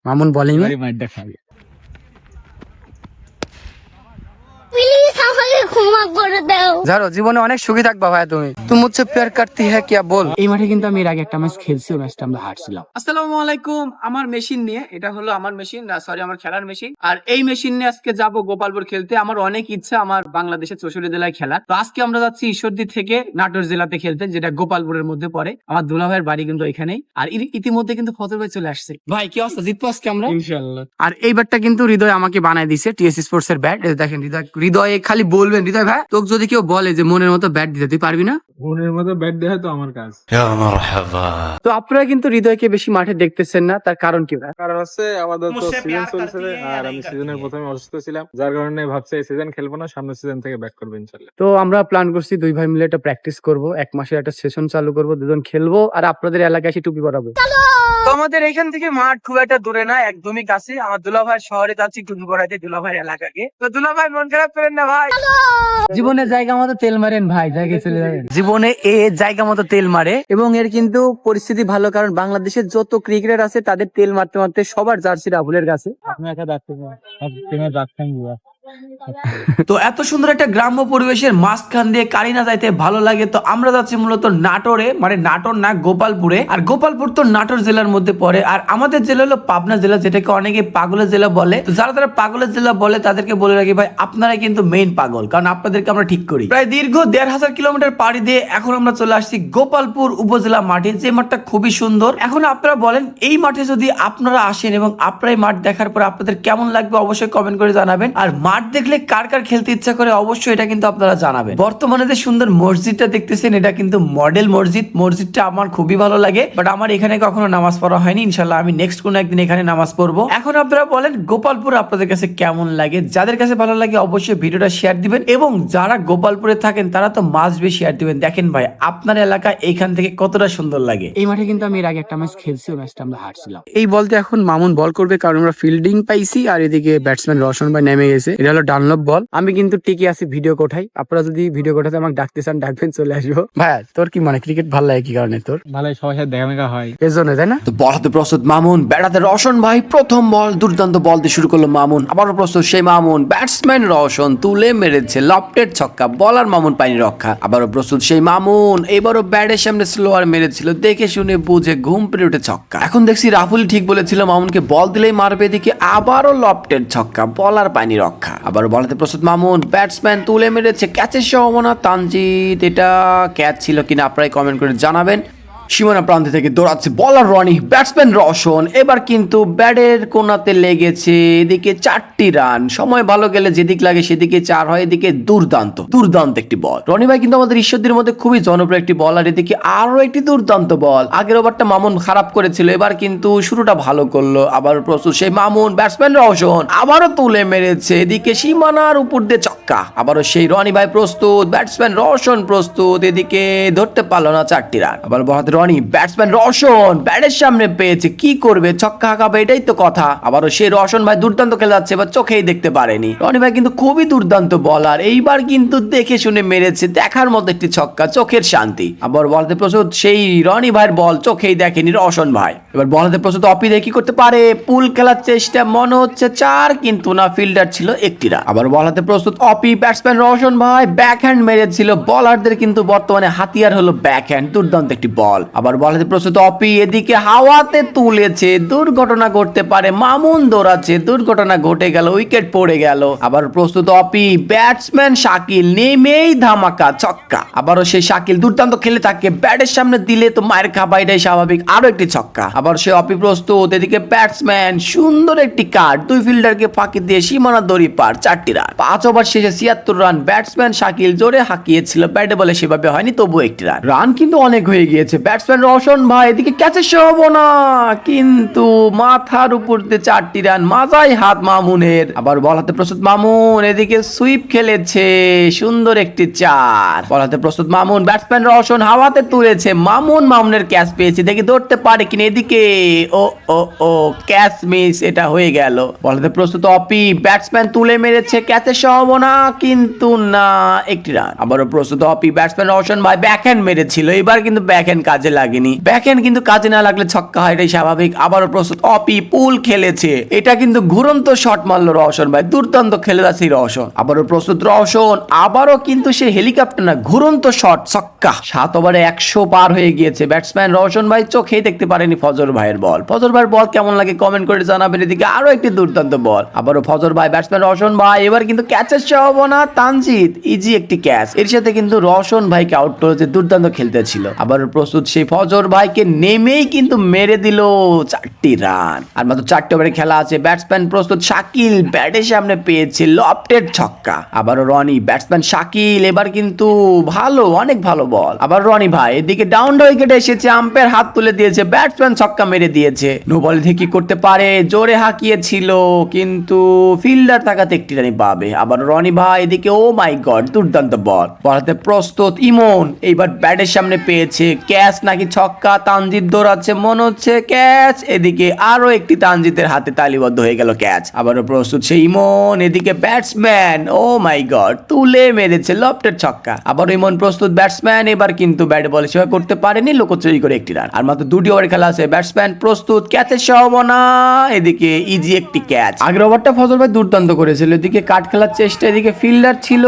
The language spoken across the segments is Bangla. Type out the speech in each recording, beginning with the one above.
মামুন বোলিং এ মাইরটা খাবে। প্লিজ আমাকে ক্ষমা করে দাও। জানো জীবনে অনেক সুখী থাকবা ভাই তুমি মুঝसे प्यार करती है क्या बोल। এই মাঠে কিন্তু আমি এর আগে একটা ম্যাচ খেলছি, ওই ম্যাচটা আমরা হারছিলাম। আসসালামু আলাইকুম। আমার মেশিন নিয়ে, এটা হলো আমার মেশিন না, সরি আমার খেলার মেশিন। আর এই মেশিন নিয়ে আজকে যাবো গোপালপুর খেলতে। আমার অনেক ইচ্ছা আমার বাংলাদেশের 64 জেলায় খেলা। তো আজকে আমরা যাচ্ছি ঈশ্বরদী থেকে নাটোর জেলাতে খেলতে, যেটা গোপালপুরের মধ্যে পড়ে। আমার দুলা ভাইয়ের বাড়ি কিন্তু এখানেই। আর ইতিমধ্যে কিন্তু ফজর ভাই চলে আসছে। ভাই কি অবস্থা, জিতবো আজকে আমরা ইনশাআল্লাহ। আর এই ব্যাটটা কিন্তু হৃদয় আমাকে বানায় দিছে, টিএস স্পোর্টস এর ব্যাট। দেখেন হৃদয় খালি বলবেন, হৃদয় ভাই তোকে যদি কেউ বলে যে মনের মতো ব্যাট দিতে, তুই পারবি না? মনের মতো ব্যাট দেওয়া তো আমার কাজ। তো আপনারা কিন্তু হৃদয়কে বেশি মাঠে দেখতেছেন না, তার কারণ কি ভাই? কারণ হচ্ছে আমাদের তো সিজন চলছে আর আমি সিজনের প্রথমে অসুস্থ ছিলাম, যার কারণে ভাবছি এই সিজন খেলবো না, সামনের সিজন থেকে ব্যাক করবো ইনশাল্লাহ। তো আমরা প্ল্যান করছি দুই ভাই মিলে একটা প্র্যাকটিস করব, এক মাসের একটা সেশন চালু করব, দুজন খেলবো আর আপনাদের এলাকায় এসে টুপি পরাবো। তো আমাদের এখান থেকে মাঠ খুব একটা দূরে না, একদমই কাছে। আমার দুলা ভাই শহরে যাচ্ছি টুপি পরাইতে দুলা ভাই এলাকাকে। তো দুলা ভাই মন খারাপ করেন না ভাই, জীবনে জায়গা মতো তেল মারেন ভাই, জায়গায় চলে যাবেন। জীবনে এ জায়গা মতো তেল মারে এবং এর কিন্তু পরিস্থিতি ভালো, কারণ বাংলাদেশের যত ক্রিকেটার আছে তাদের তেল মারতে মারতে সবার জার্সি রাহুলের কাছে। আপনি একটা ডাক্তার টিমের ডাক্তার নিবা। তো এত সুন্দর একটা গ্রাম্য পরিবেশের মাঝখান দিয়ে কারিনা যাইতে ভালো লাগে। তো আমরা যাচ্ছি মূলত নাটোরে, মানে নাটোর না গোপালপুরে। আর গোপালপুর তো নাটোর জেলার মধ্যে পড়ে। আর আমাদের জেলা হলো পাবনা জেলা, যেটাকে অনেকে পাগলের জেলা বলে। তো যারা তারা পাগলের জেলা বলে তাদেরকে বলে রাখি ভাই, আপনারা কিন্তু মেইন পাগল, কারণ আপনাদেরকে আমরা ঠিক করি। প্রায় দীর্ঘ 1500 কিলোমিটার পাড়ি দিয়ে এখন আমরা চলে আসছি গোপালপুর উপজেলা মাঠে, যে মাঠটা খুবই সুন্দর। এখন আপনারা বলেন এই মাঠে যদি আপনারা আসেন এবং আপনারা এই মাঠ দেখার পর আপনাদের কেমন লাগবে অবশ্যই কমেন্ট করে জানাবেন। আর মাঠ দেখলে কার কার খেলতে ইচ্ছা করে অবশ্যই এটা কিন্তু আপনারা জানাবেন। বর্তমানে যে সুন্দর মসজিদটা দেখতেছেন, এটা কিন্তু মডেল মসজিদ। মসজিদটা আমার খুবই ভালো লাগে, বাট আমার এখানে কখনো নামাজ পড়া হয়নি। ইনশাল্লাহ আমি নেক্সট কোনো একদিন এখানে নামাজ পড়বো। এখন আপনারা বলেন গোপালপুর আপনাদের কাছে কেমন লাগে? যাদের কাছে ভালো লাগে অবশ্যই ভিডিওটা শেয়ার দিবেন, এবং যারা গোপালপুরে থাকেন তারা তো মাস্ট বি শেয়ার দিবেন। দেখেন ভাই আপনার এলাকা এইখান থেকে কতটা সুন্দর লাগে। এই মাঠে কিন্তু আমি এর আগে একটা ম্যাচ খেলছি, ওই ম্যাচটা আমরা হারছিলাম। এই বলতে এখন মামুন বল করবে, কারণ আমরা ফিল্ডিং পাইছি আর এদিকে ব্যাটসম্যান রওশন ভাই নেমে গেছে। এটা হলো ডানলপ বল। আমি কিন্তু টিকে আছি ভিডিও কোঠায়, আপনারা যদি ভিডিও কোঠাতে আমাকে ডাকতে চান ডাকবেন, চলে আসবো। ভাই তোর কি মানে ক্রিকেট ভালো লাগে কি কারণে? তোর ভালো সবার সাথে দেখা মেকা হয় এর জন্য, তাই না? তো বল হাতে প্রস্তুত মামুন, ব্যাট হাতে রওশন ভাই। প্রথম বল দুর্দান্ত বল দিয়ে শুরু করলো মামুন। আবারও প্রস্তুত সেই মামুন, ব্যাটসম্যান রওশন তুলে মেরেছে লফটেড ছক্কা, বলার মামুন পায়নি রক্ষা। আবারও প্রস্তুত সেই মামুন, এবারও ব্যাটের সামনে স্লোয়ার মেরেছিল, দেখে শুনে বুঝে ঘুম পেরে উঠে ছক্কা। এখন দেখছি রাহুল ঠিক বলেছিল, মামুনকে বল দিলেই মারবে, এদিকে আবারও লফটেড ছক্কা, বলার পায়নি রক্ষা। আবারও বল হাতে প্রস্তুত মামুন, ব্যাটসম্যান তুলে মেরেছে, ক্যাচের সম্ভাবনা তানজিদ। এটা ক্যাচ ছিল কিনা আপনারাই কমেন্ট করে জানাবেন। সীমানা প্রান্ত থেকে দৌড়াচ্ছে বলার রনি, ব্যাটসম্যান রওশন এবার কিন্তু ব্যাটের কোনাতে লেগেছে, এদিকে 4টি রান। সময় ভালো গেলে যেদিক লাগে সেদিকে 4 হয়, এদিকে দুর্দান্ত একটি বল। রনি ভাই কিন্তু আমাদের ঈশ্বরদীর মধ্যে খুবই জনপ্রিয় একটি বল। আর এদিকে আরো একটি দুর্দান্ত বল। আগের ওভারটা মামুন খারাপ করেছিল, এবার কিন্তু শুরুটা ভালো করলো। আবার প্রস্তুত সেই মামুন, ব্যাটসম্যান রওশন আবারও তুলে মেরেছে, এদিকে সীমানার উপর দিয়ে ছক্কা। আবারও সেই রনি ভাই প্রস্তুত, ব্যাটসম্যান রওশন প্রস্তুত, এদিকে ধরতে পারলো না 4টি রান। আবার বল রনি, ব্যাটসম্যান রওশন ব্যাটের সামনে পেয়েছে, কি করবে? ছক্কা হাঁকাবে, এটাই তো কথা। আবারও সেই রওশন ভাই দুর্দান্ত খেলে যাচ্ছে, এবার চোখেই দেখতে পারেনি। রনি ভাই কিন্তু খুবই দুর্দান্ত বলার, এইবার কিন্তু দেখে শুনে মেরেছে, দেখার মতো একটি ছক্কা, চোখের শান্তি। আবার বলতে প্রস্তুত সেই রনি ভাইয়ের বল, চোখেই দেখেনি রওশন ভাই। এবার বলতে প্রস্তুত অপি, দেখি করতে পারে, পুল খেলার চেষ্টা, মনে হচ্ছে 4, কিন্তু না, ফিল্ডার ছিল 1টি রান। আবার বলতে প্রস্তুত অপি, ব্যাটসম্যান রওশন ভাই ব্যাক হ্যান্ড মেরেছিল। বলারদের কিন্তু বর্তমানে হাতিয়ার হলো ব্যাক হ্যান্ড, দুর্দান্ত একটি বল। আবার বলাতে প্রস্তুত অপি, এদিকে হাওয়াতে তুলেছে, দুর্ঘটনা ঘটতে পারে, মামুন দৌড়াচ্ছে, দুর্ঘটনা ঘটে গেল, উইকেট পড়ে গেল। আবার প্রস্তুত অপি, ব্যাটসম্যান শাকিল নেমেই ধামাকা ছক্কা। আবারও সেই শাকিল দুর্দান্ত খেলে থাকে, ব্যাটের সামনে দিলে তো মায়ের খাবা, এটাই স্বাভাবিক, আরো একটি ছক্কা। আবার সে অপি প্রস্তুত, এদিকে ব্যাটসম্যান সুন্দর একটি কাট, 2 ফিল্ডারকে ফাঁকি দিয়ে সীমানা দড়ি পার, 4টি রান। 5 ওভার শেষে 76 রান। ব্যাটসম্যান শাকিল জোরে হাঁকিয়েছিল, ব্যাটে বলে সেভাবে হয়নি, তবু 1টি রান। রান কিন্তু অনেক হয়ে গিয়েছে। ব্যাটসম্যান রওশন ভাই এদিকে ক্যাচের সম্ভাবনা, কিন্তু মাথার উপর দিয়ে 4টি রান, মাজায় হাত মামুনের। আবার বল হাতে প্রস্তুত মামুন, এদিকে সুইপ খেলেছে, সুন্দর একটি 4। বল হাতে প্রস্তুত মামুন, ব্যাটসম্যান রওশন হাওয়াতে তুলেছে, মামুনের ক্যাচ পেয়েছে, দেখি ধরতে পারে কিনা, এদিকে ও ও ও ক্যাচ মিস, এটা হয়ে গেল। বল হাতে প্রস্তুত অপি, ব্যাটসম্যান তুলে মেরেছে, ক্যাচের সম্ভাবনা, কিন্তু না, একটি রান। আবারও প্রস্তুত অপি, ব্যাটসম্যান রওশন ভাই ব্যাকহ্যান্ড মেরেছিল, এবার কিন্তু ব্যাকহ্যান্ড কাজে লাগেনি। ব্যাকহ্যান্ড কিন্তু কাজে না লাগলে ছক্কা হয়, এটাই স্বাভাবিক। আবারও প্রস্তুত অপি, পুল খেলেছে, এটা কিন্তু ঘুরন্ত শট মারলো রওশন ভাই, দুর্দান্ত খেলে যাচ্ছে রওশন। আবারও প্রস্তুত রওশন, আবারও কিন্তু সে হেলিকপ্টার না, ঘুরন্ত শট, ছক্কা। 7 ওভারে 100 পার হয়ে গিয়েছে। ব্যাটসম্যান রওশন ভাই চোখেই দেখতে পারেনি ফজর ভাইয়ের বল। ফজর ভাইয়ের বল কেমন লাগে কমেন্ট করে জানাবেন। এদিকে আরো একটি দুর্দান্ত বল, আবারও ফজর ভাই, ব্যাটসম্যান রওশন ভাই, এবার কিন্তু ক্যাচের সম্ভাবনা, তানজিদ ইজি একটি ক্যাচ, এর সাথে কিন্তু রওশন ভাইকে আউট করেছে, দুর্দান্ত খেলতে ছিল। আবার প্রস্তুত সেই ফজর ভাইকে নেমেই কিন্তু মেরে দিল 4টি রান। আর মাত্র 4 ওভারে খেলা আছে। ব্যাটসম্যান প্রস্তুত শাকিল ব্যাটের সামনে পেয়েছে লফটেড ছক্কা। আবারও রনি, ব্যাটসম্যান শাকিল, এবার কিন্তু ভালো, অনেক ভালো বল। আবার রনি ভাই এদিকে ডাউন উইকেটে এসেছে, আম্পায়ার হাত তুলে দিয়েছে, ব্যাটসম্যান ছক্কা মেরে দিয়েছে। নো বলে কি করতে পারে, জোরে হাঁকিয়েছিল কিন্তু ফিল্ডার থাকাতে একটি রানই পাবে। আবার রনি ভাই এদিকে, ও মাই গড, দুর্দান্ত বল। বলাতে প্রস্তুত ইমন, এইবার ব্যাটের সামনে পেয়েছে, ক্যাচ নাকি ছক্কা, তানজিদ দৌড়াচ্ছে, মনে হচ্ছে ক্যাচ। এদিকে আরো একটি তানজিদের হাতে তালিবদ্ধ হয়ে গেল ক্যাচ। আবারও প্রস্তুত সেই ইমন, এদিকে ব্যাটসম্যান, ও মাই গড, তুলে মেরেছে লফটেড ছক্কা। আবার ইমন প্রস্তুত ব্যাটসম্যান, এবার কিন্তু ব্যাট বল সেবা করতে পারেনি, লোকচুরি করে একটি রান। আর মাত্র 2টি ওভার খেলা আছে। ব্যাটসম্যান প্রস্তুত, ক্যাচের সম্ভাবনা, এদিকে ইজি একটি ক্যাচ। আগের ওভারটা ফজল ভাই দুর্দান্ত করেছিল, এদিকে কাট খেলার চেষ্টা, এদিকে ফিল্ডার ছিল,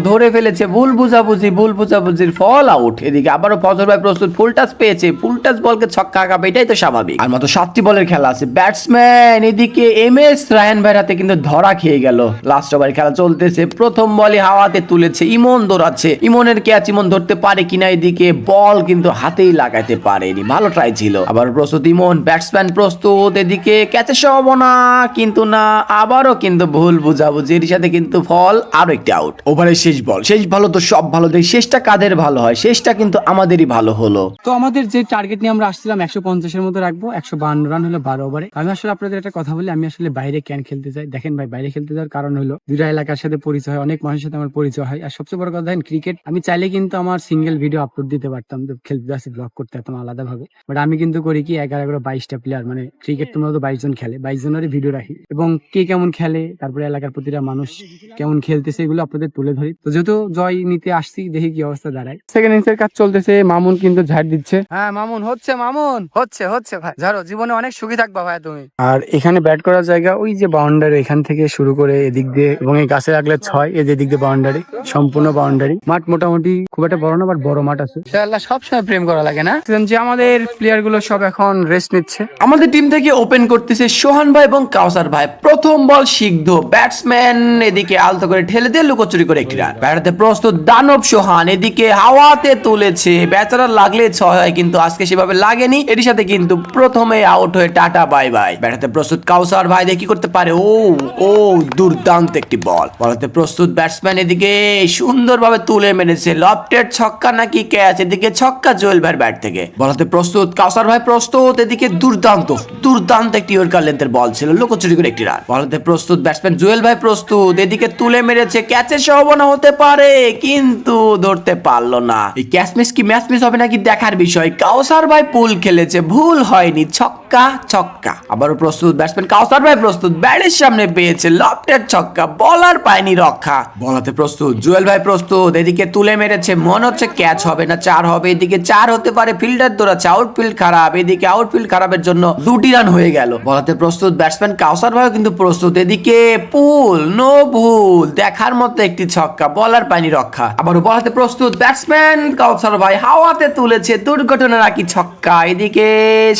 ধরে ফেলেছে, ভুল বুঝাবুঝির ফল আউট। এদিকে আবারও ফজল ভাই প্রস্তুত, ফুল টাচ পেয়েছে, ফুল টাচ বলকে ছক্কা হাঁকাবে, এটাই তো স্বাভাবিক। আর মাত্র 7টি বলের খেলা আছে। ব্যাটসম্যান এদিকে MS রায়হান ভাইয়ের হাতে কিন্তু ধরা খেয়ে গেল। লাস্ট ওভারে খেলা চলতেছে, প্রথম বলে হাওয়াতে তুলেছে, ইমন দৌড়াচ্ছে, ইমনের ক্যাচ ইমন ধরতে পারে কিনা, এদিকে বল কিন্তু হাতেই লাগাইতে পারেনি, ভালো ট্রাই ছিল। আবার প্রস্তুত ইমন, ব্যাটসম্যান প্রস্তুত, এদিকে ক্যাচের সম্ভাবনা কিন্তু না, আবারও কিন্তু ভুল বুঝাবুঝির সাথে কিন্তু ফল, আরো একটি আউট। ওভারের শেষ বল, শেষ ভালো তো সব ভালো, দেখ শেষটা কাদের ভালো হয়, শেষটা কিন্তু আমাদেরই ভালো হলো। তো আমাদের যে টার্গেট নিয়ে আমরা আসছিলাম 150-এর মতো রাখবো, 152 রান হলো 12 ওভারে। আমি আসলে আপনাদের একটা কথা বলি, আমি আসলে বাইরে কেন খেলতে যাই, দেখেন ভাই, বাইরে খেলতে যাওয়ার কারণ হলো দুইটা এলাকার সাথে পরিচয় হয়, অনেক মানুষের সাথে আমার পরিচয় হয়। আর সবচেয়ে বড় কথা দেখেন, ক্রিকেট আমি চাইলে কিন্তু আমার সিঙ্গেল ভিডিও আপলোড দিতে পারতাম, খেলতে যাচ্ছি ব্লগ করতে পারতাম আলাদা ভাবে, বাট আমি কিন্তু করি কি 11-22টা প্লেয়ার, মানে ক্রিকেট তোমরা তো 22 জন খেলে, 22 জনেরই ভিডিও রাখি এবং কে কেমন খেলে, তারপরে এলাকার প্রতিটা মানুষ কেমন খেলতেছে, এগুলো আপনাদের তুলে ধরি। তো যেহেতু জয় নিতে আসছি, দেখি কি অবস্থা দাঁড়ায়। সেকেন্ড ইনিংসের কাজ চলতেছে, মামুন কিন্তু ঝাড় দিচ্ছে। হ্যাঁ মামুন হচ্ছে, মামুন হচ্ছে ভাই, ঝাড়ো, জীবনে অনেক সুখী থাকবা ভাই তুমি। আর এখানে ব্যাট করার জায়গা ওই যে বাউন্ডারি, এখান থেকে শুরু করে এদিক দিয়ে, এবং এই গাছে রাখলে 6, এই যে দিক দিয়ে বাউন্ডারি, সম্পূর্ণ বাউন্ডারি। মাঠ মোটামুটি খুব একটা বড় না, বাট বড় মাঠ আছে। সবসময় প্রেম করা লাগে না, যে আমাদের প্লেয়ার গুলো সব এখন রেস্ট নিচ্ছে। আমাদের টিম থেকে ওপেন করতেছে সোহান ভাই এবং কাউসার ভাই। প্রথম বল সিদ্ধ, ব্যাটসম্যান এদিকে আলতো করে ঠেলে দিয়ে লুকোচুরি করে একটি রান। ব্যাটাতে প্রস্তুত দানব সোহান, এদিকে হাওয়াতে তুলেছে, বেচারা লাগলে 6 হয়, কিন্তু আজকে সেভাবে লাগেনি, এর সাথে কিন্তু প্রথমে আউট হয়ে টাটা বাই বাই। ব্যাটাতে প্রস্তুত কাউসার ভাই, দেখি করতে পারে, ও দুর্দান্ত একটি বল। বলাতে প্রস্তুত ব্যাটসম্যান, এদিকে সুন্দরভাবে তুলে মেরেছে, লফটেড ছক্কা নাকি ক্যাচ, এদিকে ছক্কা জুয়েল ভাইয়ের ব্যাট থেকে। বলাতে প্রস্তুত কাউসার ভাই প্রস্তুত, এদিকে দুর্দান্ত একটি ইয়র্কার লেন্থের বল ছিল, লুকোচুরি করে একটি রান। বলাতে প্রস্তুত ব্যাটসম্যান জুয়েল ভাই প্রস্তুত, এদিকে তুলে মেরেছে, ক্যাচের সম্ভাবনা হতে পারে কিন্তু ধরতে পারলো না। এই ক্যাচ মিস কি ম্যাচ মিস হবে নাকি দেখার বিষয়। কাউসার ভাই পুল খেলেছে, ভুল হয়নি, ছক্কা। আবারও প্রস্তুত ব্যাটসম্যান কাউসার ভাই প্রস্তুত, ব্যাটের সামনে পেয়েছে, লফটেড ছক্কা, বলার পায়নি রক্ষা। বলাতে প্রস্তুত জুয়েল ভাই প্রস্তুত, এদিকে তুলে মেরেছে, মনে হচ্ছে ক্যাচ হবে না 4 হবে, এদিকে 4 হতে পারে, ফিল্ডার দৌড়াচ্ছে, আউটফিল্ড খারাপ, এদিকে আউটফিল্ড খারাপের জন্য 2টি রান হয়ে গেল। বলাতে প্রস্তুত ব্যাটসম্যান কাউসার ভাই কিন্তু প্রস্তুত, এদিকে পুল, নো ভুল, দেখার মতো একটি ছক্কা, বলার পায়নি রক্ষা। আবারও বলাতে প্রস্তুত ব্যাটসম্যান কাউসার ভাই, হাওয়াতে তুলেছে, দুর্ঘটনা নাকি ছক্কা, এদিকে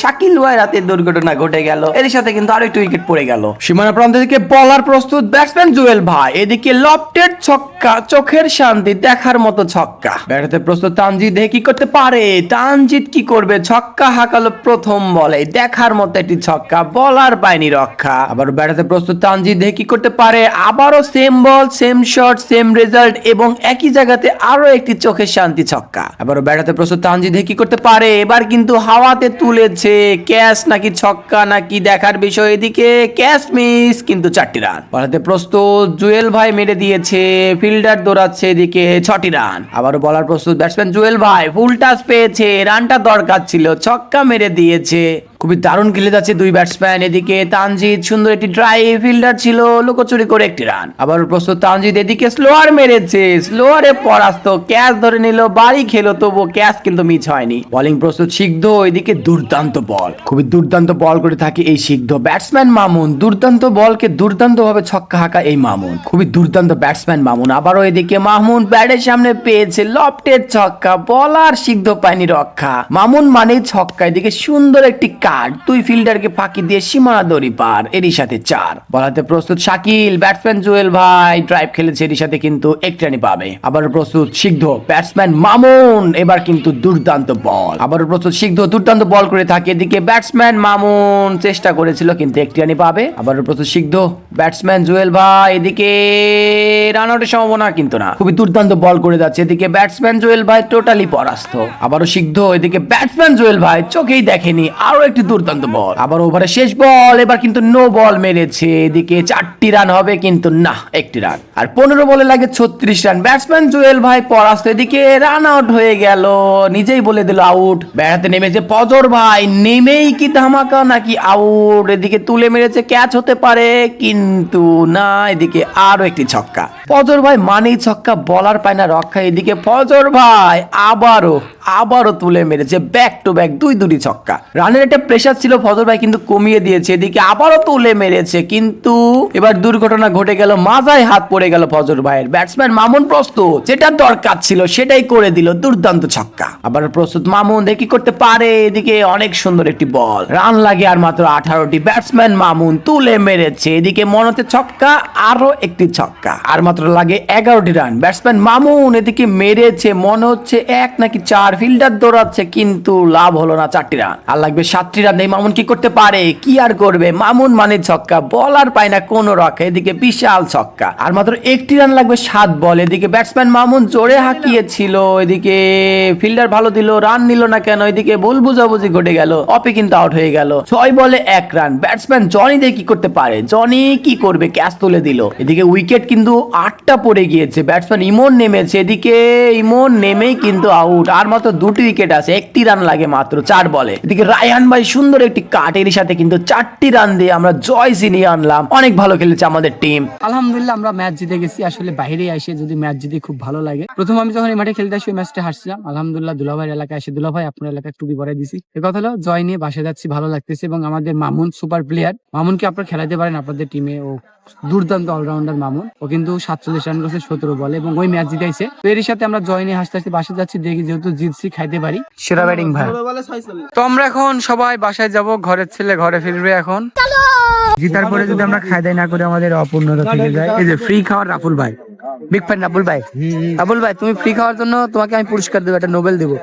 শাকিল ভাই রাতে দুর্ঘটনা ঘটে গেল, এর সাথে কিন্তু আরো একটু উইকেট পড়ে গেল। সীমানা প্রান্ত থেকে বলার প্রস্তুত ব্যাটসম্যান জুয়েল ভাই, এদিকে লফটেড ছক্কা, চোখের শান্তি, দেখার মতো ছক্কা। ব্যাটাতে প্রস্তুত তানজিদ, কি করতে পারে, তানজিদ কি করবে, ছক্কা হাঁকালো প্রথম বলে, দেখার মতো একটি ছক্কা, বলার পায়নি রক্ষা। আবার ব্যাটাতে প্রস্তুত তানজিদ, কি করতে পারে, আবারও সেম বল, সেম শট, সেম রেজাল্ট, এবং একই জায়গাতে আরো একটি চোখের শান্তি ছক্কা। আবারও ব্যাটাতে প্রস্তুত তানজিদ, কি করতে পারে, এবার কিন্তু হাওয়াতে তুলেছে, ক্যাচ নাকি ছক্কা নাকি দেখার বিষয়, এদিকে ক্যাচ মিস কিন্তু 4টি রান। বলাতে প্রস্তুত জুয়েল ভাই মেরে দিয়েছে, ফিল্ডার দৌড়াচ্ছে, এদিকে 6টি রান। আবারও বলার প্রস্তুত ব্যাটসম্যান জুয়েল ভাই, ফুল টাচ পেয়েছে, রানটা দরকার ছিল, ছক্কা মেরে দিয়েছে, খুবই দারুণ খেলে যাচ্ছে দুই ব্যাটসম্যান। এদিকে তানজিদ সুন্দর একটি ড্রাইভ, ফিল্ডার ছিল লুকোচুরি করে একটি রান। আবার প্রস্তুত তানজিদ, এদিকে স্লোয়ার মেরেছে, স্লোয়ারে পরাস্ত, ক্যাচ ধরে নিল, বাড়ি খেলো, তবু ক্যাচ কিন্তু মিস হয়নি। বোলিং প্রস্তুত সিদ্ধ, এদিকে দুর্দান্ত বল, খুবই দুর্দান্ত বল করে থাকে এই সিদ্ধ। ব্যাটসম্যান মামুন, দুর্দান্ত বলকে দুর্দান্ত ভাবে ছক্কা হাঁকা এই মামুন, খুবই দুর্দান্ত ব্যাটসম্যান মামুন। আবারও এদিকে মামুন ব্যাটের সামনে পেয়েছে লফটের ছক্কা, বলার সিদ্ধ পায়নি রক্ষা। মামুন মানে ছক্কা, এদিকে সুন্দর একটি কাট, দুই ফিল্ডারকে ফাঁকি দিয়ে সীমানা দড়ি পার, এরই সাথে 4। বলাতে প্রস্তুত শাকিল, ব্যাটসম্যান জুয়েল ভাই ড্রাইভ খেলেছে, এরই সাথে কিন্তু একটি রানই পাবে। আবার প্রস্তুত সিদ্ধ, ব্যাটসম্যান মামুন, এবার কিন্তু দুর্দান্ত বল। আবার প্রস্তুত সিদ্ধ, দুর্দান্ত বল করে থাকে, এদিকে ব্যাটসম্যান মামুন চেষ্টা করেছিল কিন্তু একটি রানই পাবে। আবার প্রস্তুত সিদ্ধ, ব্যাটসম্যান জুয়েল ভাই, এদিকে রান আউটের সম্ভাবনা কিন্তু না, খুবই দুর্দান্ত বল করে যাচ্ছে, এদিকে ব্যাটসম্যান জুয়েল ভাই টোটালি পরাস্ত। আবারও সিদ্ধ, এদিকে ব্যাটসম্যান জুয়েল ভাই চোখেই দেখেনি, আরো একটি দুর্দান্ত বল। আবার ওভারে শেষ বল, এবার কিন্তু নো বল মেরেছে, এদিকে 4টি রান হবে কিন্তু না, একটি রান। আর 15 বলে লাগে 36 রান, ব্যাটসম্যান জুয়েল ভাই পরাস্ত, এদিকে রান আউট হয়ে গেল, নিজেই বলে দিল আউট। ব্যাটাতে নেমেছে ফজর ভাই, নেমেই কি ধামাকা নাকি আউট, এদিকে তুলে মেরেছে, ক্যাচ হতে পারে কিন্তু না, এদিকে আরো একটি ছক্কা। ফজর ভাই মানেই ছক্কা, বলার পায় না রক্ষা, এদিকে ফজর ভাই আবারও তুলে মেরেছে, ব্যাক টু ব্যাক দুটি ছক্কা। রানের একটা প্রেসার ছিল, ফজর ভাই কিন্তু কমিয়ে দিয়েছে, এদিকে আবারও তুলে মেরেছে, কিন্তু এবার দুর্ঘটনা ঘটে গেল, মাথায় হাত পড়ে গেল ফজর ভাইয়ের। ব্যাটসম্যান মামুন প্রস্তুত, যেটা দরকার ছিল সেটাই করে দিল, দুর্দান্ত ছক্কা। আবার প্রস্তুত মামুন, দেখি করতে পারে, এদিকে অনেক সুন্দর একটি বল, রান লাগে আর মাত্র 18টি। ব্যাটসম্যান মামুন তুলে মেরেছে, এদিকে মনে হচ্ছে ছক্কা, আরো একটি ছক্কা, আর মাত্র লাগে 11টি রান। ব্যাটসম্যান মামুন এদিকে মেরেছে, মনে হচ্ছে 1 নাকি 4, ফিল্ডার দৌড়াচ্ছে কিন্তু লাভ হলো না, 4টি রান, আর লাগবে 7টি রান। এই মামুন কি করতে পারে, কি আর করবে, মামুন মানে ছক্কা, বলার পায় না কোনো রক্ষা, এদিকে বিশাল ছক্কা, আর মাত্র 1টি রান লাগবে 7 বল। এদিকে ব্যাটসম্যান মামুন জোরে হাঁকিয়েছিল, এদিকে ফিল্ডার ভালো দিল, রান নিল না কেন, এদিকে ভুল বুঝাবুঝি ঘটে গেল, অপে কিন্তু আউট হয়ে গেল। 6 বলে 1 রান। ব্যাটসম্যান জনি দিয়ে কি করতে পারে, জনি কি করবে, ক্যাচ তুলে দিল, এদিকে উইকেট কিন্তু 8টা পড়ে গিয়েছে। ব্যাটসম্যান ইমন নেমেছে, এদিকে ইমন নেমেই কিন্তু আউট, আর মাত্র 2টি উইকেট আছে, 1টি রান লাগে মাত্র 4 বলে। এদিকে রায়হান ভাই সুন্দর একটি কাটের সাথে কিন্তু 4টি রান দিয়ে আমরা জয় ছিনিয়ে আনলাম, অনেক ভালো খেলেছে আমাদের টিম। আলহামদুলিল্লাহ আমরা ম্যাচ জিতে গেছি। আসলে বাইরে এসে যদি ম্যাচ জিতে খুব ভালো লাগে। প্রথম আমি যখন এই মাঠে খেলতে আসি ওই ম্যাচটা হারছিলাম, আলহামদুলিল্লাহ দুলাভাইয়ের এলাকায় এসে দুলাভাই আপনার এলাকায় টুপি পরাই দিছি। এই কথা হলো জয় নিয়ে বাসা যাচ্ছি, ভালো লাগতেছে। এবং আমাদের মামুন সুপার প্লেয়ার, মামুনকে আপনারা খেলাতে পারেন আপনাদের টিমে, ও দুর্দান্ত অলরাউন্ডার মামুন, ও কিন্তু 47 রান করেছে 17 বলে এবং ওই ম্যাচ জিতাইছে। তো এর সাথে আমরা জয় নিয়ে হাসতে হাসতে বাসা যাচ্ছি, দেখি যেহেতু জিতছি খাইতে পারি, সেরা ব্যাটিং ভাই। তো আমরা এখন সবাই বাসায় যাব, ঘরের ছেলে ঘরে ফিরবে এখন। জিতার পরে যদি আমরা খাই দাই না করে আমাদের অপূর্ণতা থেকে যায়। এই যে ফ্রি খাওয়ার রাফুল ভাই, বিগ ফ্যান রাফুল ভাই। রাফুল ভাই তুমি ফ্রি খাওয়ার জন্য তোমাকে আমি পুরস্কার দেবো, একটা নোবেল দেবো।